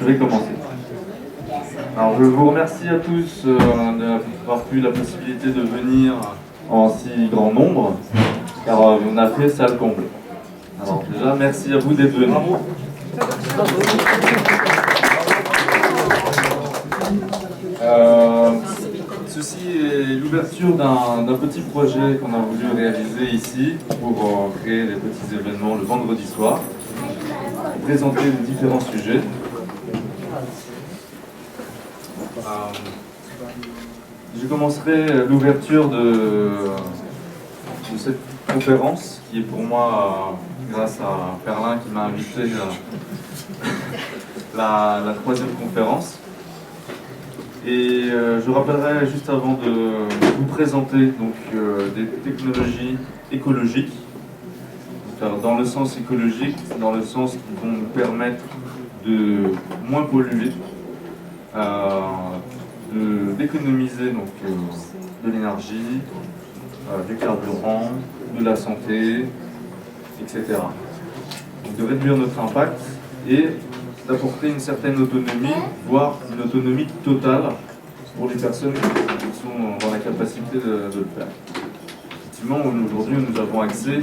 Je vais commencer. Alors, je vous remercie à tous d'avoir eu la possibilité de venir en si grand nombre, car on a fait salle comble. Alors déjà, merci à vous d'être venus. Ceci est l'ouverture d'un petit projet qu'on a voulu réaliser ici pour créer des petits événements le vendredi soir, présenter les différents sujets. Je commencerai l'ouverture de cette conférence qui est pour moi, grâce à Perlin qui m'a invité la troisième conférence. Et je rappellerai juste avant de vous présenter donc, des technologies écologiques, donc, dans le sens écologique, dans le sens qui vont nous permettre de moins polluer, d'économiser de l'énergie, du carburant, de la santé, etc. Donc, de réduire notre impact et d'apporter une certaine autonomie, voire une autonomie totale pour les personnes qui sont dans la capacité de le faire. Effectivement, aujourd'hui, nous avons accès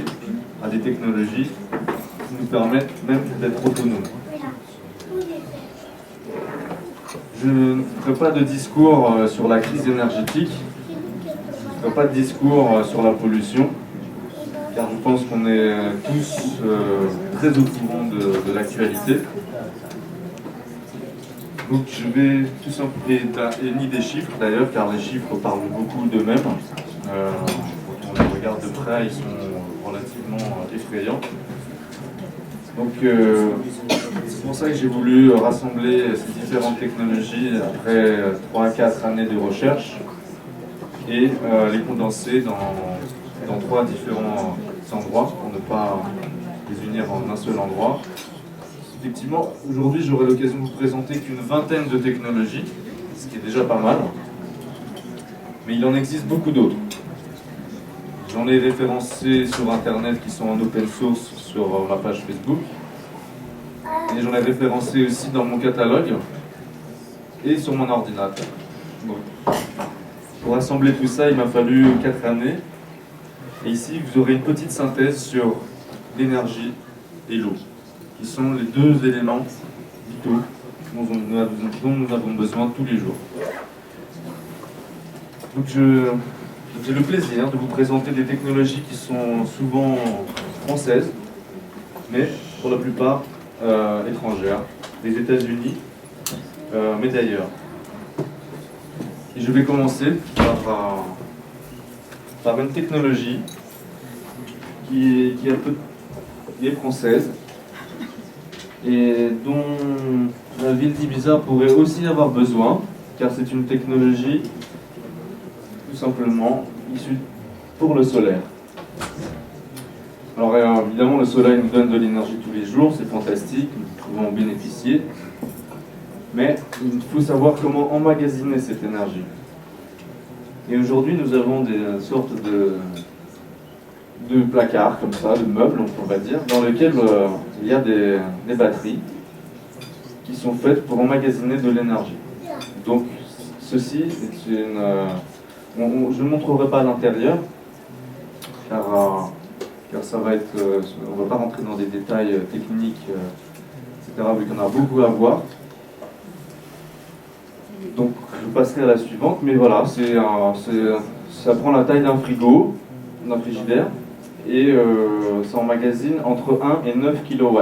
à des technologies qui nous permettent même d'être autonomes. Je ne ferai pas de discours sur la crise énergétique, je ne ferai pas de discours sur la pollution, car je pense qu'on est tous très au courant de l'actualité. Donc je vais tout simplement, et ni des chiffres d'ailleurs, car les chiffres parlent beaucoup d'eux-mêmes. Quand on les regarde de près, ils sont relativement effrayants. Donc c'est pour ça que j'ai voulu rassembler ces différentes technologies après 3-4 années de recherche et les condenser dans 3 différents endroits pour ne pas les unir en un seul endroit. Effectivement, aujourd'hui, j'aurai l'occasion de vous présenter qu'une vingtaine de technologies, ce qui est déjà pas mal, mais il en existe beaucoup d'autres. J'en ai référencé sur Internet qui sont en open source sur ma page Facebook, et j'en ai référencé aussi dans mon catalogue et sur mon ordinateur. Donc, pour assembler tout ça, il m'a fallu 4 années, et ici, vous aurez une petite synthèse sur l'énergie et l'eau, qui sont les 2 éléments vitaux dont nous avons besoin tous les jours. Donc j'ai le plaisir de vous présenter des technologies qui sont souvent françaises, mais pour la plupart étrangères, des États-Unis, mais d'ailleurs. Et je vais commencer par une technologie qui est française, et dont la ville d'Ibiza pourrait aussi avoir besoin, car c'est une technologie tout simplement issue pour le solaire. Alors évidemment, le soleil nous donne de l'énergie tous les jours, c'est fantastique, nous pouvons en bénéficier, mais il faut savoir comment emmagasiner cette énergie. Et aujourd'hui, nous avons des sortes de placards comme ça, de meubles on va dire, dans lesquels il y a des batteries qui sont faites pour emmagasiner de l'énergie. Donc ceci est une... je ne montrerai pas à l'intérieur, car ça va être... on ne va pas rentrer dans des détails techniques, etc., vu qu'on a beaucoup à voir. Donc je passerai à la suivante, mais voilà, ça prend la taille d'un frigo, d'un frigidaire, et ça emmagasine entre 1 et 9 kW.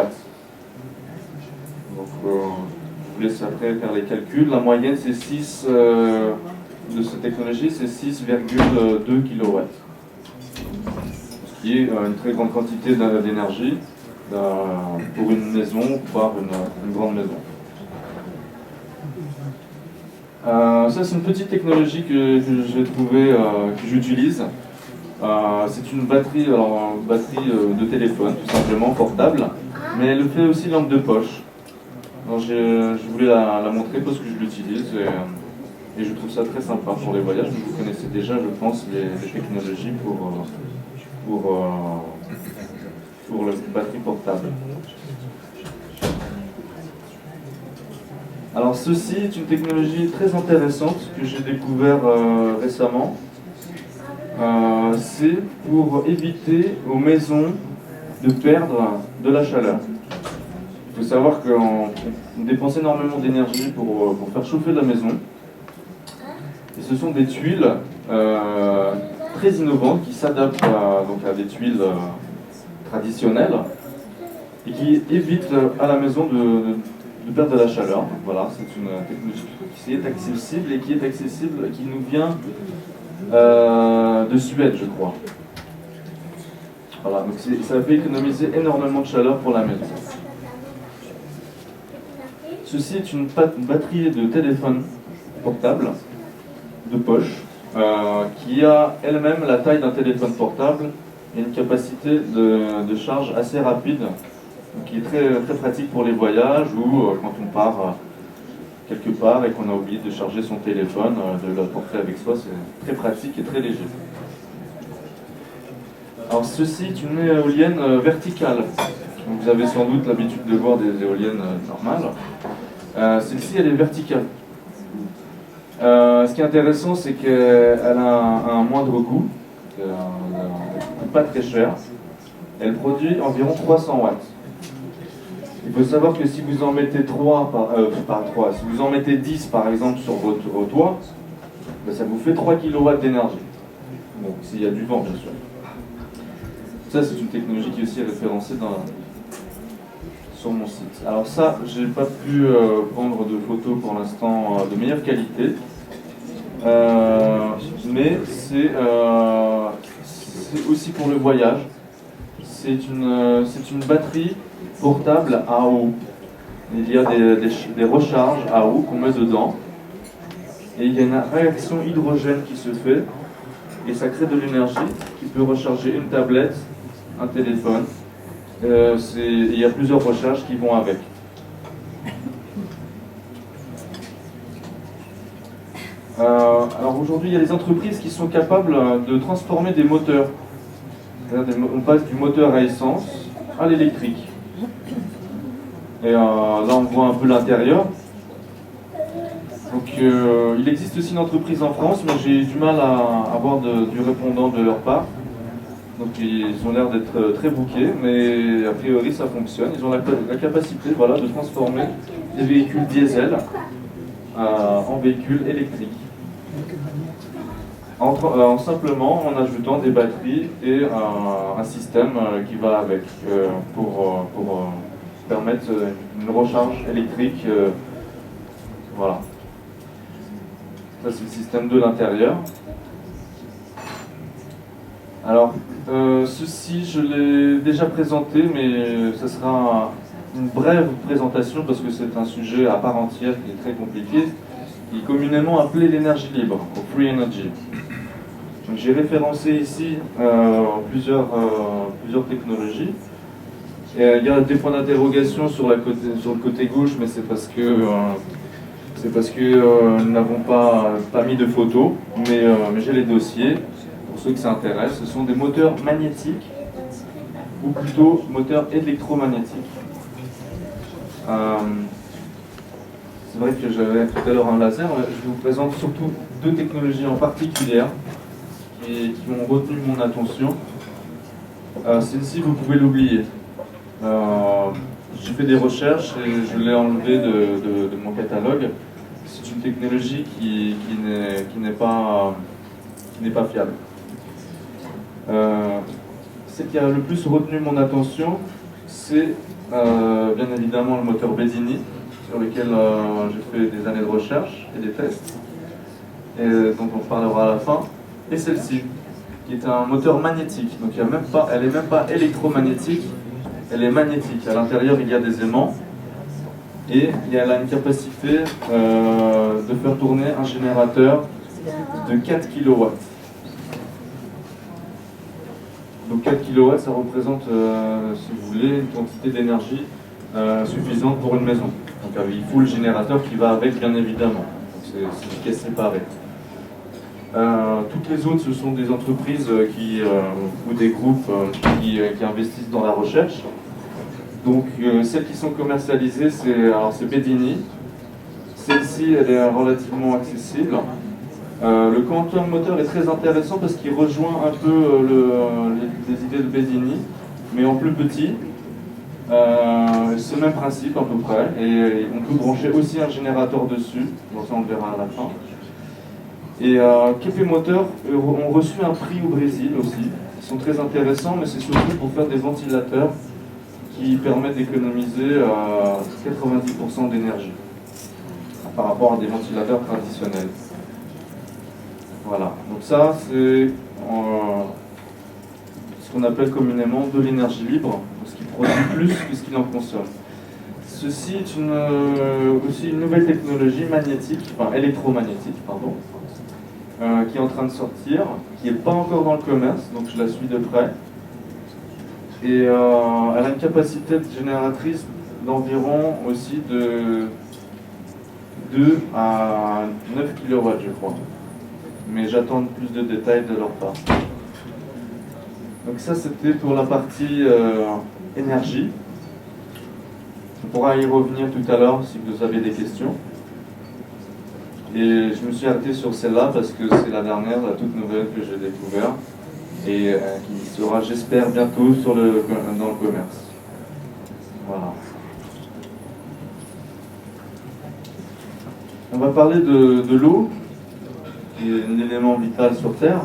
Donc je vous laisse après faire les calculs. La moyenne c'est 6 de cette technologie, c'est 6,2 kW. Ce qui est une très grande quantité d'énergie pour une maison, voire une grande maison. Ça c'est une petite technologie que j'ai trouvée, que j'utilise. C'est une batterie, de téléphone, tout simplement, portable, mais elle fait aussi lampe de poche. Alors, je voulais la montrer parce que je l'utilise et je trouve ça très sympa pour les voyages. Vous connaissez déjà, je pense, les technologies pour la batterie portable. Alors ceci est une technologie très intéressante que j'ai découvert récemment. C'est pour éviter aux maisons de perdre de la chaleur. Il faut savoir qu'on dépense énormément d'énergie pour faire chauffer la maison. Et ce sont des tuiles très innovantes qui s'adaptent à des tuiles traditionnelles et qui évitent à la maison de perdre de la chaleur. Donc voilà, c'est une technologie qui est accessible et qui nous vient de Suède, je crois. Voilà, donc ça fait économiser énormément de chaleur pour la maison. Ceci est une batterie de téléphone portable de poche qui a elle-même la taille d'un téléphone portable et une capacité de charge assez rapide, donc qui est très, très pratique pour les voyages ou quand on part quelque part et qu'on a oublié de charger son téléphone, de le porter avec soi, c'est très pratique et très léger. Alors ceci est une éolienne verticale. Vous avez sans doute l'habitude de voir des éoliennes normales. Celle-ci, elle est verticale. Ce qui est intéressant, c'est qu'elle a un moindre coût, pas très cher. Elle produit environ 300 watts. Il faut savoir que si vous en mettez 3, si vous en mettez 10 par exemple sur votre toit, ben, ça vous fait 3 kW d'énergie. Donc s'il y a du vent, bien sûr. Ça, c'est une technologie qui est aussi référencée sur mon site. Alors ça, j'ai pas pu prendre de photos pour l'instant de meilleure qualité. Mais c'est aussi pour le voyage. C'est une batterie portable à eau. Il y a des recharges à eau qu'on met dedans. Et il y a une réaction hydrogène qui se fait. Et ça crée de l'énergie qui peut recharger une tablette, un téléphone. Il y a plusieurs recharges qui vont avec. Alors aujourd'hui, il y a des entreprises qui sont capables de transformer des moteurs. On passe du moteur à essence à l'électrique. Et là, on voit un peu l'intérieur. Donc, il existe aussi une entreprise en France, mais j'ai du mal à avoir du répondant de leur part. Donc, ils ont l'air d'être très bookés, mais a priori, ça fonctionne. Ils ont la capacité, voilà, de transformer des véhicules diesel en véhicules électriques. Simplement en ajoutant des batteries et un système qui va avec pour permettre une recharge électrique. Voilà. Ça, c'est le système de l'intérieur. Alors, ceci, je l'ai déjà présenté, mais ce sera une brève présentation parce que c'est un sujet à part entière qui est très compliqué, qui est communément appelé l'énergie libre, ou free energy. Donc, j'ai référencé ici plusieurs technologies. Et, il y a des points d'interrogation sur le côté gauche, mais c'est parce que nous n'avons pas mis de photos, mais j'ai les dossiers. Pour ceux que ça intéresse, ce sont des moteurs magnétiques ou plutôt moteurs électromagnétiques. C'est vrai que j'avais tout à l'heure un laser. Je vous présente surtout deux technologies en particulier qui ont retenu mon attention. Celle-ci, vous pouvez l'oublier. J'ai fait des recherches et je l'ai enlevé de mon catalogue. C'est une technologie qui n'est pas fiable. Ce qui a le plus retenu mon attention, c'est bien évidemment le moteur Bedini, sur lequel j'ai fait des années de recherche et des tests, et dont on parlera à la fin, et celle-ci, qui est un moteur magnétique. Donc elle n'est même pas électromagnétique, elle est magnétique. À l'intérieur, il y a des aimants, et elle a une capacité de faire tourner un générateur de 4 kW. Donc 4 kW, ça représente, si vous voulez, une quantité d'énergie suffisante pour une maison. Donc il faut le générateur qui va avec, bien évidemment. C'est une pièce séparée. Toutes les autres, ce sont des entreprises ou des groupes qui investissent dans la recherche. Donc celles qui sont commercialisées, c'est Bedini, Celle-ci, elle est relativement accessible. Le quantum moteur est très intéressant parce qu'il rejoint un peu les idées de Bedini, mais en plus petit. C'est le même principe à peu près, et on peut brancher aussi un générateur dessus, donc ça on le verra à la fin. Et Kepe Moteur ont reçu un prix au Brésil aussi. Ils sont très intéressants, mais c'est surtout pour faire des ventilateurs qui permettent d'économiser 90% d'énergie par rapport à des ventilateurs traditionnels. Voilà, donc ça c'est ce qu'on appelle communément de l'énergie libre, ce qui produit plus que ce qu'il en consomme. Ceci est aussi une nouvelle technologie magnétique, enfin électromagnétique, pardon, qui est en train de sortir, qui n'est pas encore dans le commerce, donc je la suis de près. Et elle a une capacité génératrice d'environ aussi de 2 à 9 kW, je crois. Mais j'attends plus de détails de leur part. Donc ça, c'était pour la partie énergie. On pourra y revenir tout à l'heure si vous avez des questions. Et je me suis arrêté sur celle-là parce que c'est la dernière, la toute nouvelle que j'ai découverte et qui sera, j'espère, bientôt dans le commerce. Voilà. On va parler de l'eau, qui est un élément vital sur Terre.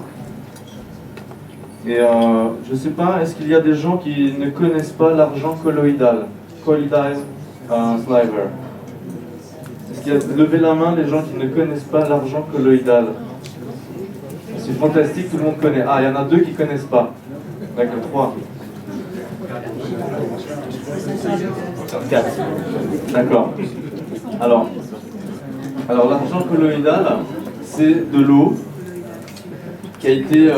Et je ne sais pas, est-ce qu'il y a des gens qui ne connaissent pas l'argent colloïdal, colloidal sliver? Est-ce qu'il y a levé la main les gens qui ne connaissent pas l'argent colloïdal? C'est fantastique, tout le monde connaît. Ah, il y en a 2 qui ne connaissent pas. D'accord, 3. 4. D'accord. Alors l'argent colloïdal, c'est de l'eau qui a été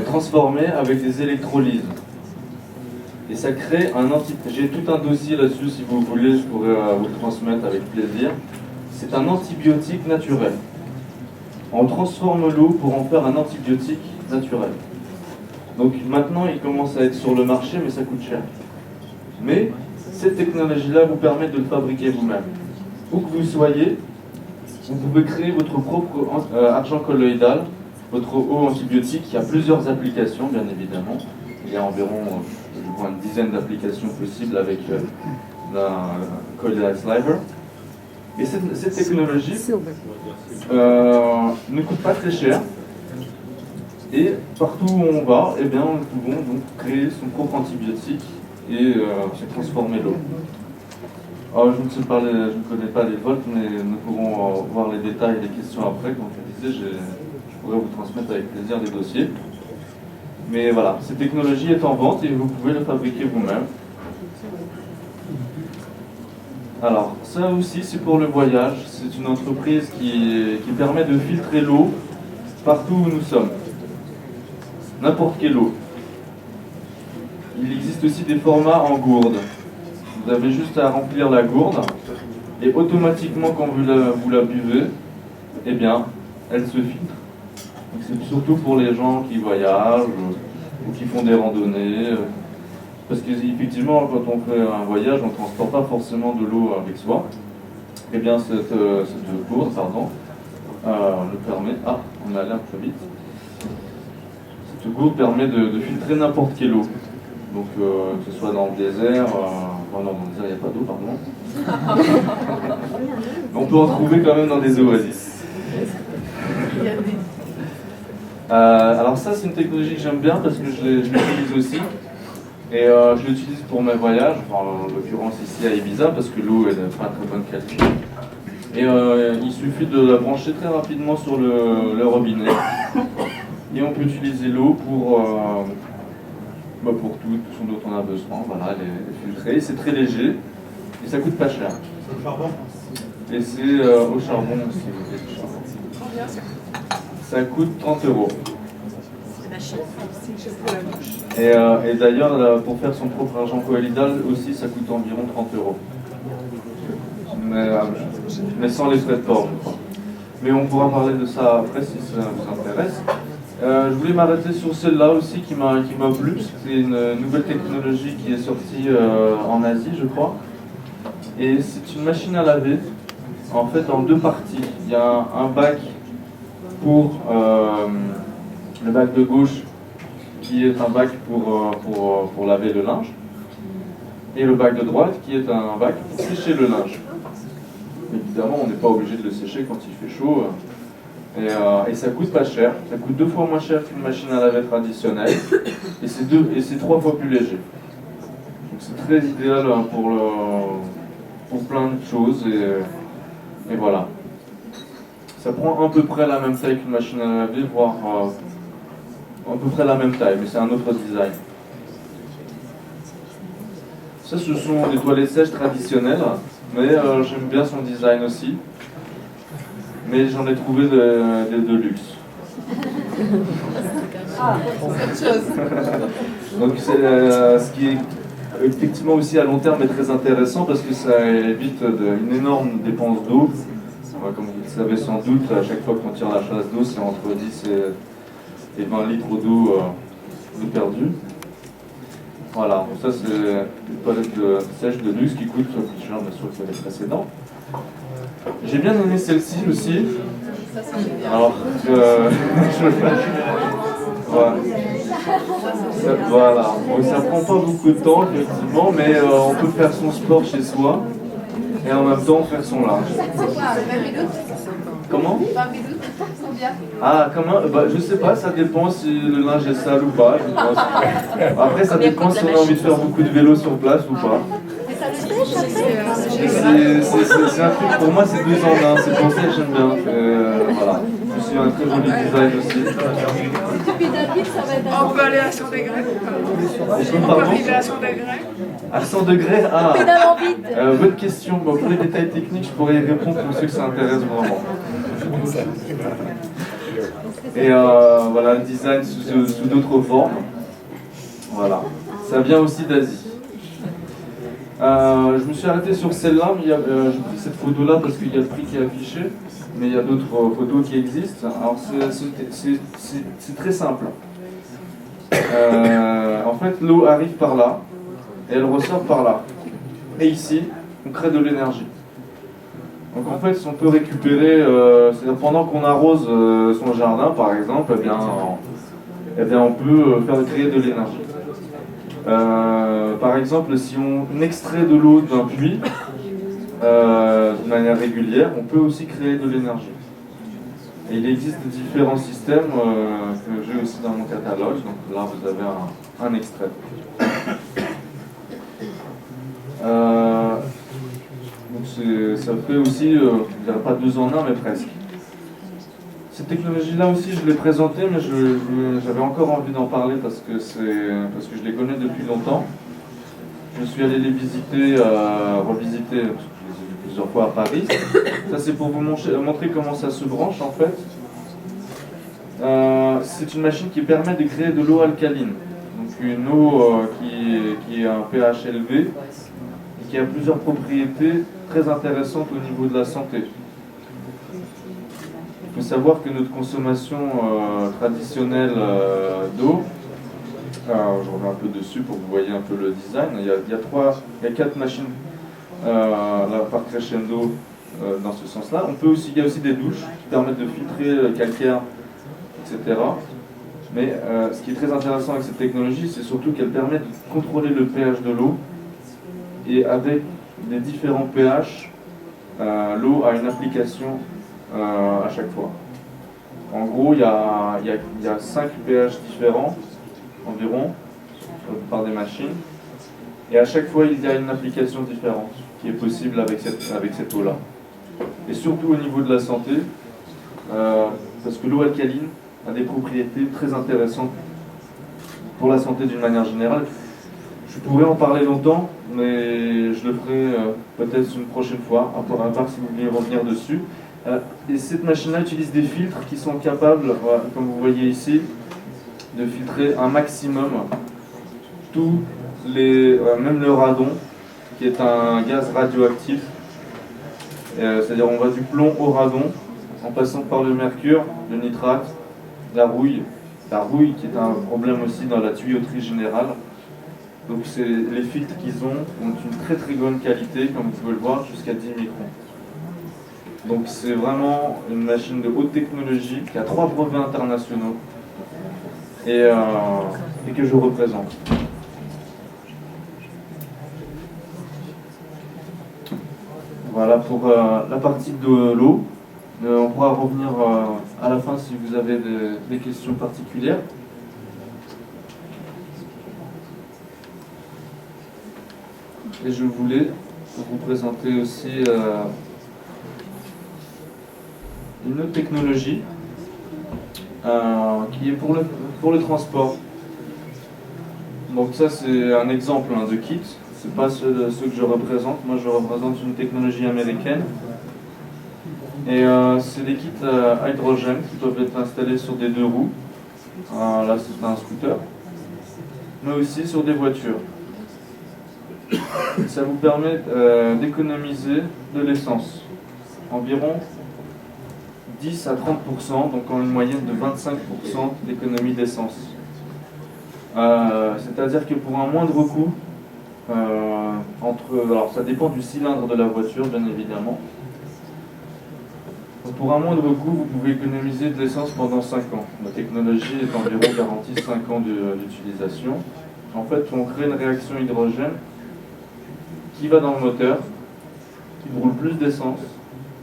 transformée avec des électrolyses. Et ça crée un J'ai tout un dossier là-dessus, si vous voulez, je pourrais vous le transmettre avec plaisir. C'est un antibiotique naturel. On transforme l'eau pour en faire un antibiotique naturel. Donc maintenant, il commence à être sur le marché, mais ça coûte cher. Mais cette technologie-là vous permet de le fabriquer vous-même. Où que vous soyez, vous pouvez créer votre propre argent colloïdal, votre eau antibiotique. Il y a plusieurs applications, bien évidemment. Il y a environ une dizaine d'applications possibles avec la colloidal sliver. Et cette technologie ne coûte pas très cher. Et partout où on va, eh bien, nous pouvons donc créer son propre antibiotique et transformer l'eau. Alors, je ne connais pas les volts, mais nous pourrons voir les détails et les questions après. Comme je disais, je pourrais vous transmettre avec plaisir des dossiers. Mais voilà, cette technologie est en vente et vous pouvez la fabriquer vous-même. Alors, ça aussi, c'est pour le voyage. C'est une entreprise qui permet de filtrer l'eau partout où nous sommes. N'importe quelle eau. Il existe aussi des formats en gourde. Vous avez juste à remplir la gourde et automatiquement, quand vous la buvez, eh bien, elle se filtre. Donc, c'est surtout pour les gens qui voyagent ou qui font des randonnées. Parce qu'effectivement, quand on fait un voyage, on ne transporte pas forcément de l'eau avec soi. Eh bien, cette gourde, le permet. Ah, on a l'air un peu vite. Cette gourde permet de filtrer n'importe quelle eau. Donc, que ce soit dans le désert, non, dans le désert, il n'y a pas d'eau, pardon. On peut en trouver quand même dans des oasis. Alors ça, c'est une technologie que j'aime bien parce que je l'utilise aussi. Et je l'utilise pour mes voyages, en l'occurrence ici à Ibiza, parce que l'eau est de pas très bonne qualité. Et il suffit de la brancher très rapidement sur le robinet. Et on peut utiliser l'eau pour tout ce dont on a besoin. Voilà, elle est filtrée, c'est très léger et ça coûte pas cher. C'est au charbon? Et c'est au charbon aussi. Combien ça coûte 30 €. C'est la chaîne. Et d'ailleurs, pour faire son propre argent colloïdal aussi, ça coûte environ 30 €. Mais sans les frais de port, je crois. Mais on pourra parler de ça après si ça vous intéresse. Je voulais m'arrêter sur celle-là aussi qui m'a plu. C'est une nouvelle technologie qui est sortie en Asie, je crois. Et c'est une machine à laver en fait en deux parties. Il y a un bac pour le bac de gauche qui est un bac pour laver le linge, et le bac de droite qui est un bac pour sécher le linge. Évidemment, on n'est pas obligé de le sécher quand il fait chaud, et ça coûte pas cher. Ça coûte 2 fois moins cher qu'une machine à laver traditionnelle, et c'est 3 fois plus léger. Donc c'est très idéal pour plein de choses, et voilà. Ça prend à peu près la même taille qu'une machine à laver, voire à peu près la même taille, mais c'est un autre design. Ça, ce sont des toilettes sèches traditionnelles, mais j'aime bien son design aussi. Mais j'en ai trouvé de luxe. Ah, c'est autre chose. Donc c'est ce qui est effectivement aussi à long terme est très intéressant parce que ça évite une énorme dépense d'eau. Comme vous le savez sans doute, à chaque fois qu'on tire la chasse d'eau, c'est entre 10 et 20 litres d'eau perdue. Voilà, donc ça c'est une toilette sèche de luxe qui coûte plus cher bien sûr que les précédentes. J'ai bien aimé celle-ci aussi. Ça, c'est génial. Alors, voilà. Donc, ça prend pas beaucoup de temps effectivement, mais on peut faire son sport chez soi et en même temps faire son linge. C'est quoi, 20 minutes? Comment? 20 minutes, combien? Ah, comment? Je sais pas, ça dépend si le linge est sale ou pas. Je pense. Après, ça dépend si on a envie de faire beaucoup de vélo sur place ou pas. Et ça le sèche C'est un truc, pour moi c'est 2 en 1, c'est pour ça que j'aime bien. Voilà. Je suis un très joli design aussi. Si tu pédales vite, ça va être On peut aller à 100 degrés. On peut Pardon? arriver à 100 degrés. À 100 degrés? Ah! pédalant vite. Bonne question. Bon, pour les détails techniques, je pourrais y répondre pour ceux que ça intéresse vraiment. Et voilà le design sous d'autres formes. Voilà. Ça vient aussi d'Asie. Je me suis arrêté sur celle-là, mais j'ai pris cette photo-là parce qu'il y a le prix qui est affiché, mais il y a d'autres photos qui existent. Alors c'est très simple. En fait, l'eau arrive par là et elle ressort par là. Et ici, on crée de l'énergie. Donc en fait, on peut récupérer, c'est-à-dire pendant qu'on arrose son jardin, par exemple, eh bien, on peut créer de l'énergie. Par exemple, si on extrait de l'eau d'un puits de manière régulière, on peut aussi créer de l'énergie. Et il existe différents systèmes que j'ai aussi dans mon catalogue. Donc là, vous avez un extrait. Donc ça fait aussi, je dirais pas 2 en 1, mais presque. Cette technologie-là aussi, je l'ai présentée, mais j'avais encore envie d'en parler parce que je les connais depuis longtemps. Je suis allé les visiter, revisiter, parce que je les ai vus plusieurs fois à Paris. Ça, c'est pour vous montrer comment ça se branche, en fait. C'est une machine qui permet de créer de l'eau alcaline. Donc une eau qui a un pH élevé et qui a plusieurs propriétés très intéressantes au niveau de la santé. Il faut savoir que notre consommation traditionnelle d'eau, je reviens un peu dessus pour que vous voyez un peu le design, il y a 4 machines là, par crescendo dans ce sens-là. Il y a aussi des douches qui permettent de filtrer le calcaire, etc. Mais ce qui est très intéressant avec cette technologie, c'est surtout qu'elle permet de contrôler le pH de l'eau, et avec les différents pH, l'eau a une application à chaque fois. En gros, il y a 5 pH différents environ par des machines, et à chaque fois il y a une application différente qui est possible avec cette eau-là. Et surtout au niveau de la santé, parce que l'eau alcaline a des propriétés très intéressantes pour la santé d'une manière générale. Je pourrais en parler longtemps, mais je le ferai peut-être une prochaine fois, à part si vous voulez revenir dessus. Et cette machine-là utilise des filtres qui sont capables, comme vous voyez ici, de filtrer un maximum même le radon, qui est un gaz radioactif. C'est-à-dire on va du plomb au radon, en passant par le mercure, le nitrate, la rouille qui est un problème aussi dans la tuyauterie générale. Donc les filtres qu'ils ont une très très bonne qualité, comme vous pouvez le voir, jusqu'à 10 microns. Donc c'est vraiment une machine de haute technologie qui a 3 brevets internationaux et que je représente. Voilà pour la partie de l'eau. On pourra revenir à la fin si vous avez des questions particulières. Et je voulais vous présenter aussi une autre technologie qui est pour le transport. Donc ça c'est un exemple de kit, c'est pas ceux que je représente. Moi je représente une technologie américaine. Et c'est des kits à hydrogène qui peuvent être installés sur des 2 roues. Là c'est un scooter, mais aussi sur des voitures. Ça vous permet d'économiser de l'essence, environ 10 à 30%, donc en une moyenne de 25% d'économie d'essence. C'est-à-dire que pour un moindre coût, alors ça dépend du cylindre de la voiture bien évidemment, pour un moindre coût vous pouvez économiser de l'essence pendant 5 ans. La technologie est environ garantie 5 ans d'utilisation. En fait on crée une réaction hydrogène qui va dans le moteur, qui brûle plus d'essence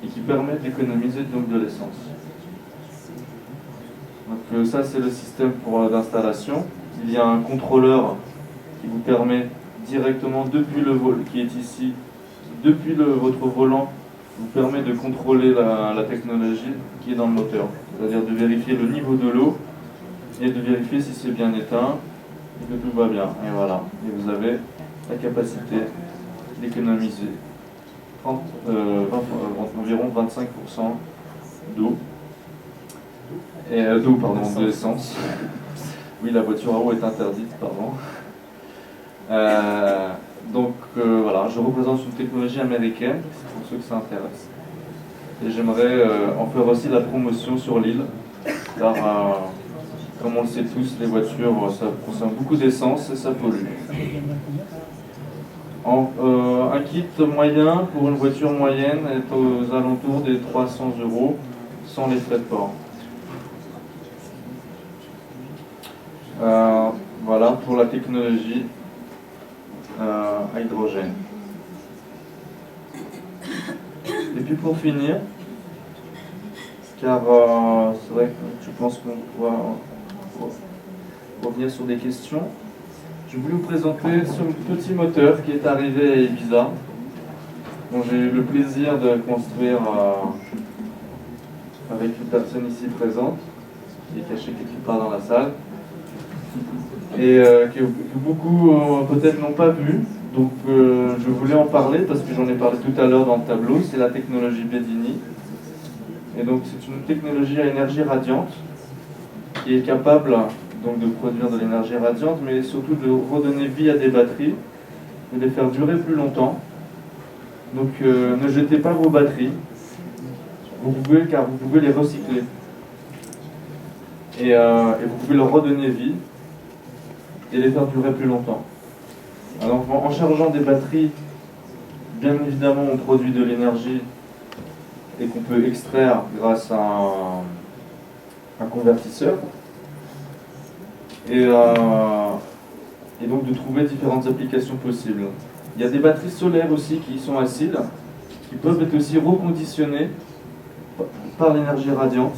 et qui permet d'économiser donc de l'essence. Donc ça c'est le système d'installation. Il y a un contrôleur qui vous permet directement depuis le vol qui est ici, depuis votre volant, vous permet de contrôler la technologie qui est dans le moteur. C'est-à-dire de vérifier le niveau de l'eau et de vérifier si c'est bien éteint et que tout va bien. Et voilà. Et vous avez la capacité d'économiser environ 25% d'eau. De l'essence. Oui, la voiture à eau est interdite, pardon. Voilà, je représente une technologie américaine, pour ceux que ça intéresse. Et j'aimerais en faire aussi la promotion sur l'île, car comme on le sait tous, les voitures, ça consomme beaucoup d'essence et ça pollue. Un kit moyen pour une voiture moyenne est aux alentours des 300 € sans les frais de port. Voilà pour la technologie à hydrogène. Et puis pour finir, car c'est vrai que je pense qu'on va revenir sur des questions, je voulais vous présenter ce petit moteur qui est arrivé à Ibiza, dont j'ai eu le plaisir de construire avec une personne ici présente, qui est cachée quelque part dans la salle, et que beaucoup peut-être n'ont pas vu. Donc je voulais en parler parce que j'en ai parlé tout à l'heure dans le tableau. C'est la technologie Bedini. Et donc c'est une technologie à énergie radiante qui est capable donc de produire de l'énergie radiante, mais surtout de redonner vie à des batteries et de les faire durer plus longtemps. Donc ne jetez pas vos batteries, car vous pouvez les recycler. Et vous pouvez leur redonner vie et les faire durer plus longtemps. Alors en chargeant des batteries, bien évidemment on produit de l'énergie et qu'on peut extraire grâce à un convertisseur. Et donc de trouver différentes applications possibles. Il y a des batteries solaires aussi qui sont acides, qui peuvent être aussi reconditionnées par l'énergie radiante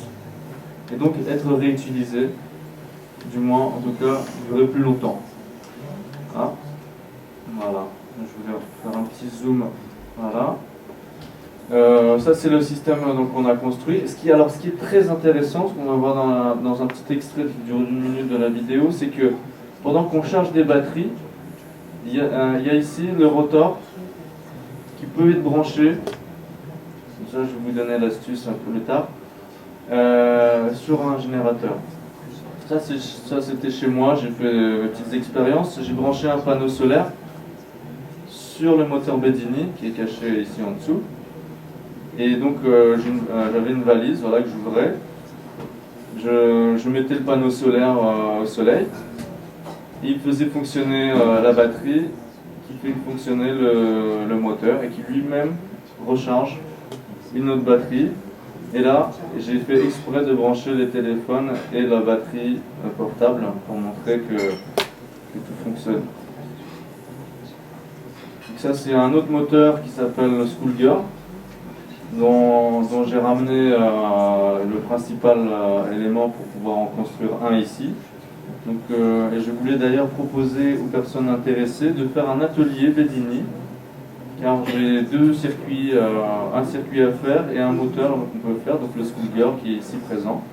et donc être réutilisées, du moins en tout cas durer plus longtemps. Ah. Voilà, je vais faire un petit zoom. Voilà. Ça c'est le système qu'on a construit. Ce qui est très intéressant, ce qu'on va voir dans un petit extrait qui dure 1 minute de la vidéo, c'est que pendant qu'on charge des batteries, il y a ici le rotor qui peut être branché. Ça je vais vous donner l'astuce un peu plus tard. Sur un générateur. Ça c'était chez moi, j'ai fait mes petites expériences. J'ai branché un panneau solaire sur le moteur Bedini qui est caché ici en dessous. Et donc j'avais une valise, voilà, que j'ouvrais. Je mettais le panneau solaire au soleil. Et il faisait fonctionner la batterie qui fait fonctionner le moteur et qui lui-même recharge une autre batterie. Et là, j'ai fait exprès de brancher les téléphones et la batterie portable pour montrer que tout fonctionne. Donc ça, c'est un autre moteur qui s'appelle le Schoolgirl, dont j'ai ramené le principal élément pour pouvoir en construire un ici. Donc, et je voulais d'ailleurs proposer aux personnes intéressées de faire un atelier Bedini, car j'ai deux circuits, un circuit à faire et un moteur qu'on peut faire, donc le Schoolgirl qui est ici présent.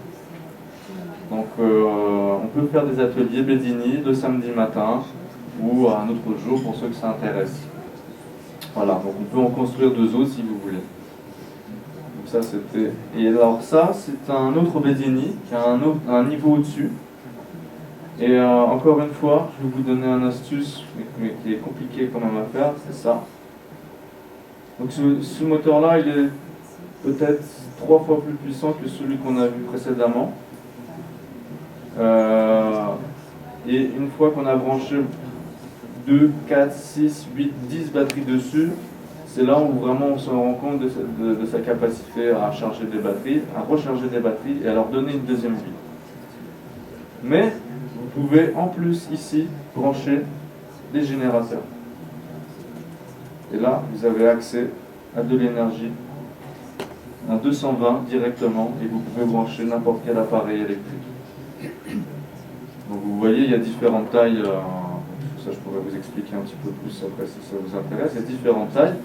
Donc on peut faire des ateliers Bedini le samedi matin ou à un autre jour pour ceux que ça intéresse. Voilà, donc on peut en construire deux autres si vous voulez. Donc ça c'était. Et alors ça c'est un autre Bedini qui a un niveau au-dessus. Et encore une fois, je vais vous donner une astuce, mais qui est compliqué quand même à faire, c'est ça. Donc ce moteur-là, il est peut-être 3 fois plus puissant que celui qu'on a vu précédemment. Et une fois qu'on a branché 2, 4, 6, 8, 10 batteries dessus, c'est là où vraiment on se rend compte de sa capacité à charger des batteries, à recharger des batteries et à leur donner une deuxième vie. Mais vous pouvez en plus ici brancher des générateurs. Et là, vous avez accès à de l'énergie, à 220 directement, et vous pouvez brancher n'importe quel appareil électrique. Donc vous voyez, il y a différentes tailles, ça je pourrais vous expliquer un petit peu plus après si ça vous intéresse, il y a différentes tailles.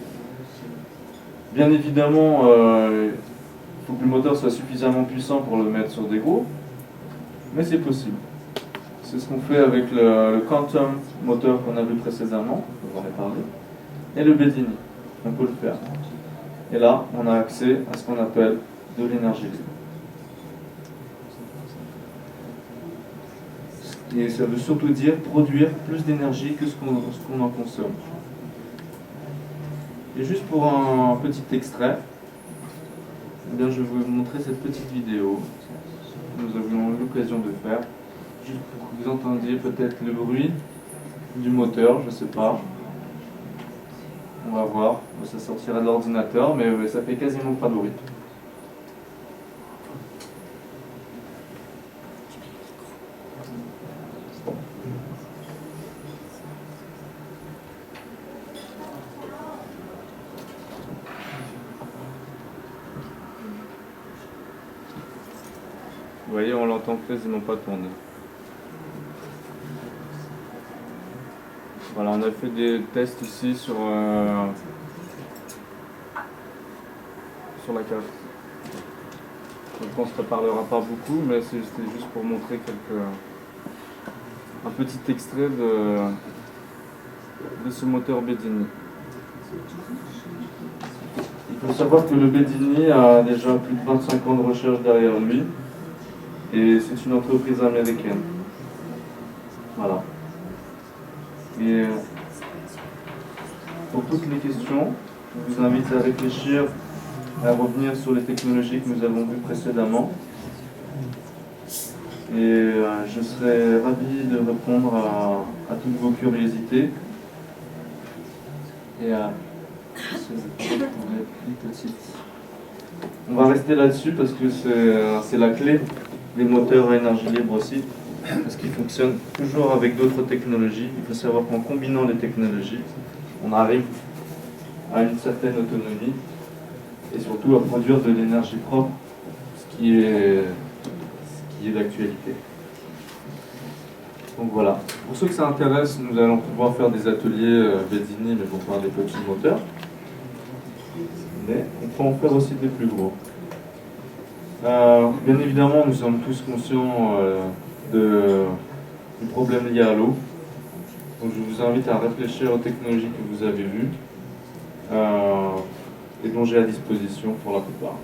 Bien évidemment, il faut que le moteur soit suffisamment puissant pour le mettre sur des gros, mais c'est possible. C'est ce qu'on fait avec le Quantum moteur qu'on a vu précédemment, j'en ai parlé, et le Bedini, on peut le faire. Et là, on a accès à ce qu'on appelle de l'énergie libre. Et ça veut surtout dire produire plus d'énergie que ce qu'on en consomme. Et juste pour un petit extrait, eh bien, je vais vous montrer cette petite vidéo que nous avions eu l'occasion de faire, juste pour que vous entendiez peut-être le bruit du moteur, je ne sais pas. On va voir, ça sortira de l'ordinateur, mais ça fait quasiment pas de bruit. Vous voyez, on l'entend quasiment pas tourner. Voilà, on a fait des tests ici sur la carte. Je pense que ça ne parlera pas beaucoup, mais c'était juste pour montrer un petit extrait de ce moteur Bedini. Il faut savoir que le Bedini a déjà plus de 25 ans de recherche derrière lui, et c'est une entreprise américaine. Voilà. Et pour toutes les questions, je vous invite à réfléchir, à revenir sur les technologies que nous avons vues précédemment. Et je serai ravi de répondre à toutes vos curiosités. Et on va rester là-dessus parce que c'est la clé des moteurs à énergie libre aussi. Parce qu'ils fonctionnent toujours avec d'autres technologies. Il faut savoir qu'en combinant les technologies, on arrive à une certaine autonomie et surtout à produire de l'énergie propre, ce qui est d'actualité. Donc voilà. Pour ceux que ça intéresse, nous allons pouvoir faire des ateliers Bedini, mais pour faire des petits moteurs. Mais on peut en faire aussi des plus gros. Bien évidemment, nous sommes tous conscients du problème lié à l'eau. Donc je vous invite à réfléchir aux technologies que vous avez vues et dont j'ai à disposition pour la plupart.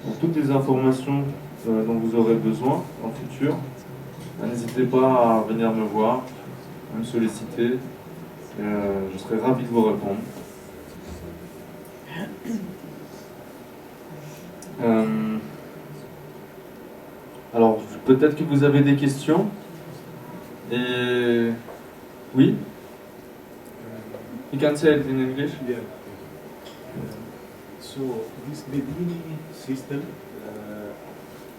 Pour toutes les informations dont vous aurez besoin en futur, n'hésitez pas à venir me voir, à me solliciter. Je serai ravi de vous répondre. Alors, peut-être que vous avez des questions. Et oui? You can say it in English? Yeah. So So this Bedini system,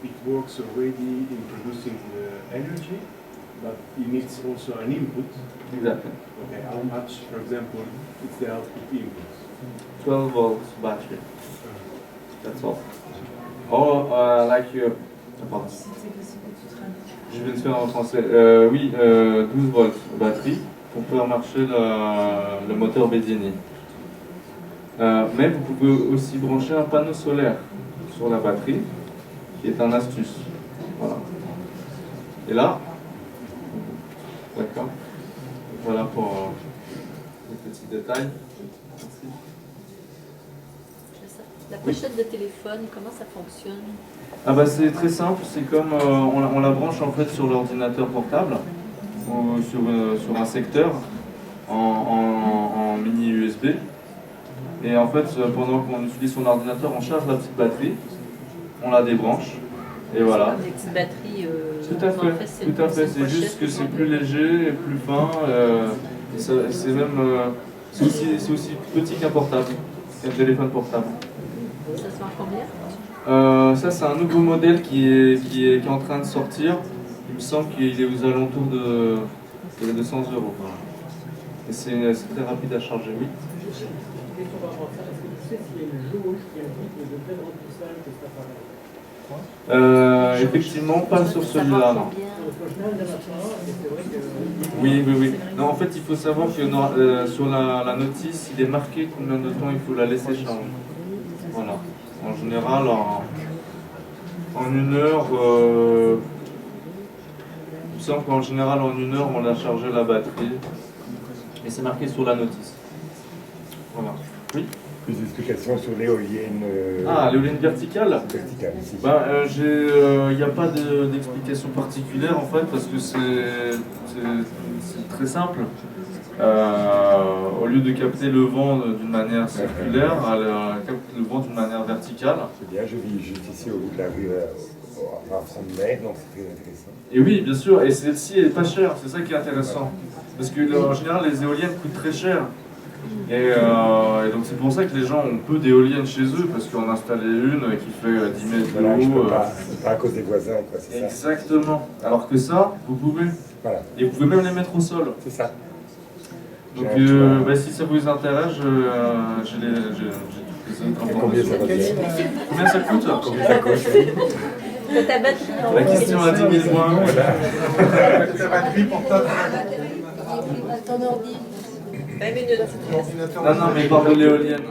it works already in producing the energy, but it needs also an input. Exactly. Okay, how much, for example, is the output input? 12 volts battery. That's all. Or like you. Pardon. Je vais le faire en français. Oui, 12 volts batterie pour faire marcher le moteur Bedini. Mais vous pouvez aussi brancher un panneau solaire sur la batterie, qui est un astuce. Voilà. Et là, d'accord. Voilà pour les petits détails. Merci. La pochette de téléphone, comment ça fonctionne? Ah bah c'est très simple, c'est comme on la branche en fait sur l'ordinateur portable ou sur un secteur en mini USB. Et en fait pendant qu'on utilise son ordinateur, on charge la petite batterie, on la débranche et voilà. Des petites batteries. Tout à fait, tout à fait. C'est juste que c'est plus léger et plus fin. Et c'est même c'est aussi petit qu'un portable, qu'un téléphone portable. Ça se vend combien? Ça c'est un nouveau modèle qui est en train de sortir. Il me semble qu'il est aux alentours de 200 €. Voilà. Et c'est très rapide à charger, oui. Effectivement, pas sur celui-là, non. Oui, oui, oui. Non, en fait, il faut savoir que sur la notice, il est marqué combien de temps il faut la laisser charger. Voilà. En général, en 1 heure, il me semble qu'en général, en 1 heure, on a chargé la batterie. Et c'est marqué sur la notice. Voilà. Oui. Plus d'explications sur l'éolienne. Ah, l'éolienne verticale. Verticale, ici. Il n'y a pas d'explication particulière en fait, parce que c'est très simple. Au lieu de capter le vent d'une manière circulaire, elle capte le vent d'une manière verticale. C'est bien, je vis juste ici au bout de la rue, à front de mer, donc c'est très intéressant. Et oui, bien sûr, et celle-ci est pas chère, c'est ça qui est intéressant. Parce que en général, les éoliennes coûtent très cher. Et donc c'est pour ça que les gens ont peu d'éoliennes chez eux, parce qu'on a installé une qui fait 10 mètres de Voilà, haut. c'est pas à cause des voisins, quoi, c'est ça. Exactement. Alors que ça, vous pouvez. Voilà. Et vous pouvez même les mettre au sol. C'est ça. Donc si ça vous intéresse, j'ai toutes les autres Combien ça informations. coûte? Combien ça coûte? Combien ça coûte? De ta batterie. La question à 10 000 points. Ta batterie portable. Ton ordi. 20 minutes. Non, mais par de l'éolienne.